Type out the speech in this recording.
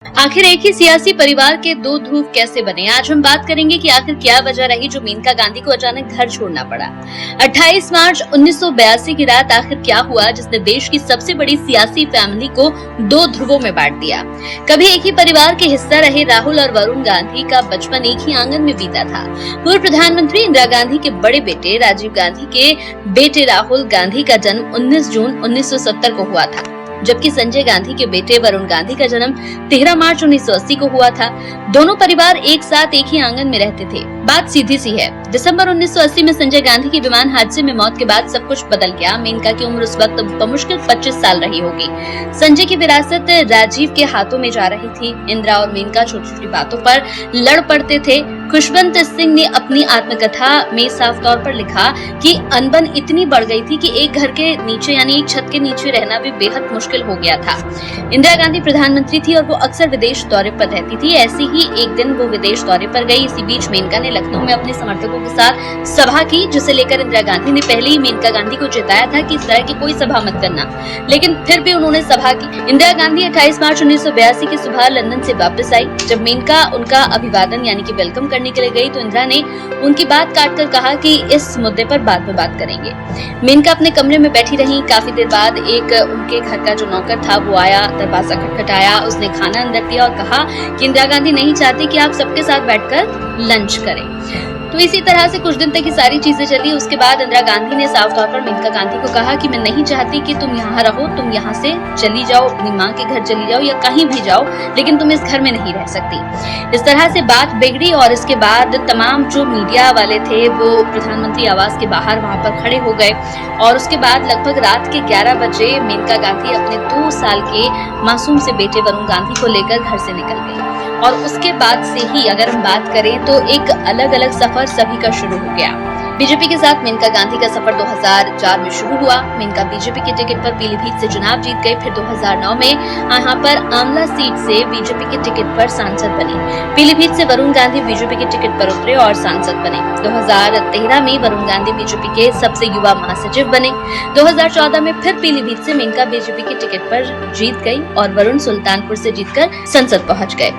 आखिर एक ही सियासी परिवार के दो ध्रुव कैसे बने। आज हम बात करेंगे कि आखिर क्या वजह रही जो मेनका गांधी को अचानक घर छोड़ना पड़ा। 28 मार्च 1982 की रात आखिर क्या हुआ जिसने देश की सबसे बड़ी सियासी फैमिली को दो ध्रुवों में बांट दिया। कभी एक ही परिवार के हिस्सा रहे राहुल और वरुण गांधी का बचपन एक ही आंगन में बीता था। पूर्व प्रधानमंत्री इंदिरा गांधी के बड़े बेटे राजीव गांधी के बेटे राहुल गांधी का जन्म 19 जून 1970 को हुआ था, जबकि संजय गांधी के बेटे वरुण गांधी का जन्म 13 मार्च 1980 को हुआ था। दोनों परिवार एक साथ एक ही आंगन में रहते थे। बात सीधी सी है। दिसंबर 1980 में संजय गांधी की विमान हादसे में मौत के बाद सब कुछ बदल गया। मेनका की उम्र उस वक्त बमुश्किल 25 साल रही होगी। संजय की विरासत राजीव के हाथों में जा रही थी। इंदिरा और मेनका छोटी छोटी बातों पर लड़ पड़ते थे। खुशवंत सिंह ने अपनी आत्मकथा में साफ तौर पर लिखा कि अनबन इतनी बढ़ गई थी कि एक घर के नीचे यानी एक छत के नीचे रहना भी बेहद मुश्किल हो गया था। इंदिरा गांधी प्रधानमंत्री थी और वो अक्सर विदेश दौरे पर रहती थी। ऐसे ही एक दिन वो विदेश दौरे पर गई। इसी बीच मेनका ने लखनऊ में अपने समर्थकों के साथ सभा की, जिसे लेकर इंदिरा गांधी ने पहले ही मेनका गांधी को चेताया था कि इस तरह की कोई सभा मत करना, लेकिन फिर भी उन्होंने सभा की। इंदिरा गांधी 28 मार्च 1982 की सुबह लंदन से वापस आई। जब मेनका उनका अभिवादन यानी कि वेलकम करने के लिए गई तो इंदिरा ने उनकी बात काटकर कहा कि इस मुद्दे पर बाद में बात करेंगे। मेनका अपने कमरे में बैठी रही। काफी देर बाद एक उनके घर का जो नौकर था वो आया, दरवाजा खटखटाया, उसने खाना अंदर दिया और कहा कि इंदिरा गांधी नहीं चाहती कि आप सबके साथ बैठकर लंच करें। तो इसी तरह से कुछ दिन तक ये सारी चीजें चली। उसके बाद इंदिरा गांधी ने साफ तौर पर मेनका गांधी को कहा कि मैं नहीं चाहती कि तुम यहाँ रहो, तुम यहाँ से चली जाओ, अपनी माँ के घर चली जाओ या कहीं भी जाओ, लेकिन तुम इस घर में नहीं रह सकती। इस तरह से बात बिगड़ी और इसके बाद तमाम जो मीडिया वाले थे वो प्रधानमंत्री आवास के बाहर वहाँ पर खड़े हो गए और उसके बाद लगभग रात के 11 बजे मेनका गांधी अपने 2 साल के मासूम से बेटे वरुण गांधी को लेकर घर से निकल गई। और उसके बाद से ही अगर हम बात करें तो एक अलग अलग सफर सभी का शुरू हो गया। बीजेपी के साथ मेनका गांधी का सफर 2004 में शुरू हुआ। मेनका बीजेपी के टिकट पर पीलीभीत से चुनाव जीत गई। फिर 2009 में यहाँ पर आमला सीट से बीजेपी के टिकट पर सांसद बनी। पीलीभीत से वरुण गांधी बीजेपी के टिकट पर उतरे और सांसद बने। 2013 में वरुण गांधी बीजेपी के सबसे युवा महासचिव बने। 2014 में फिर पीलीभीत से मेनका बीजेपी के टिकट पर जीत गई और वरुण सुल्तानपुर से जीतकर संसद पहुँच गए।